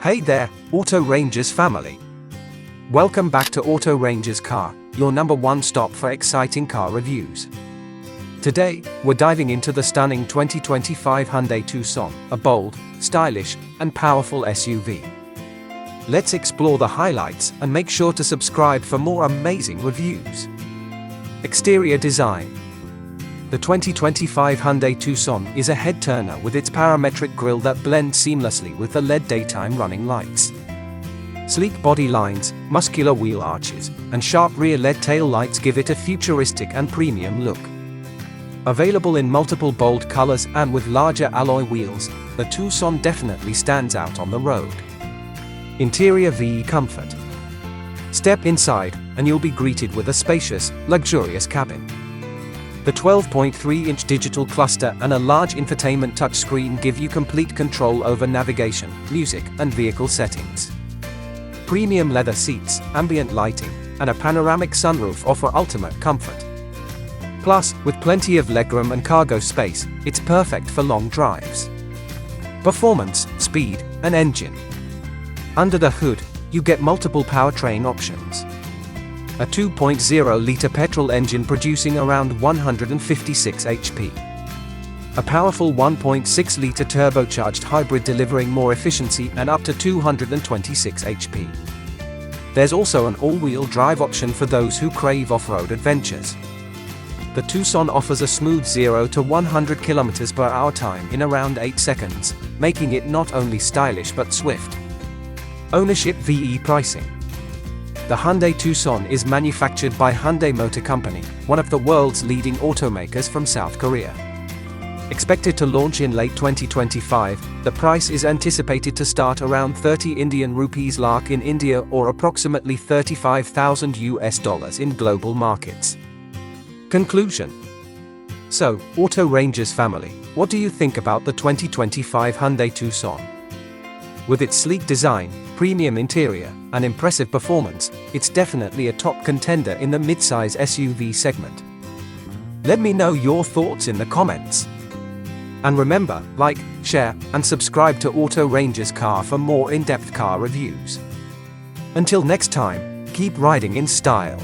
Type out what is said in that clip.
Hey there, Auto Rangers family. Welcome back to Auto Rangers Car, your number one stop for exciting car reviews. Today, we're diving into the stunning 2025 Hyundai Tucson, a bold, stylish, and powerful SUV. Let's explore the highlights and make sure to subscribe for more amazing reviews. Exterior design. The 2025 Hyundai Tucson is a head-turner with its parametric grille that blends seamlessly with the LED daytime running lights. Sleek body lines, muscular wheel arches, and sharp rear LED tail lights give it a futuristic and premium look. Available in multiple bold colors and with larger alloy wheels, the Tucson definitely stands out on the road. Interior VE comfort. Step inside, and you'll be greeted with a spacious, luxurious cabin. The 12.3-inch digital cluster and a large infotainment touchscreen give you complete control over navigation, music, and vehicle settings. Premium leather seats, ambient lighting, and a panoramic sunroof offer ultimate comfort. Plus, with plenty of legroom and cargo space, it's perfect for long drives. Performance, speed, and engine. Under the hood, you get multiple powertrain options. A 2.0-liter petrol engine producing around 156 HP. A powerful 1.6-liter turbocharged hybrid delivering more efficiency and up to 226 HP. There's also an all-wheel drive option for those who crave off-road adventures. The Tucson offers a smooth 0 to 100 km/h time in around 8 seconds, making it not only stylish but swift. Ownership VE pricing. The Hyundai Tucson is manufactured by Hyundai Motor Company, one of the world's leading automakers from South Korea. Expected to launch in late 2025, the price is anticipated to start around 30 Indian rupees lakh in India or approximately $35,000 in global markets. Conclusion. So, Auto Rangers family, what do you think about the 2025 Hyundai Tucson? With its sleek design, premium interior, and impressive performance, it's definitely a top contender in the midsize SUV segment. Let me know your thoughts in the comments. And remember, like, share, and subscribe to Auto Rangers Car for more in-depth car reviews. Until next time, keep riding in style.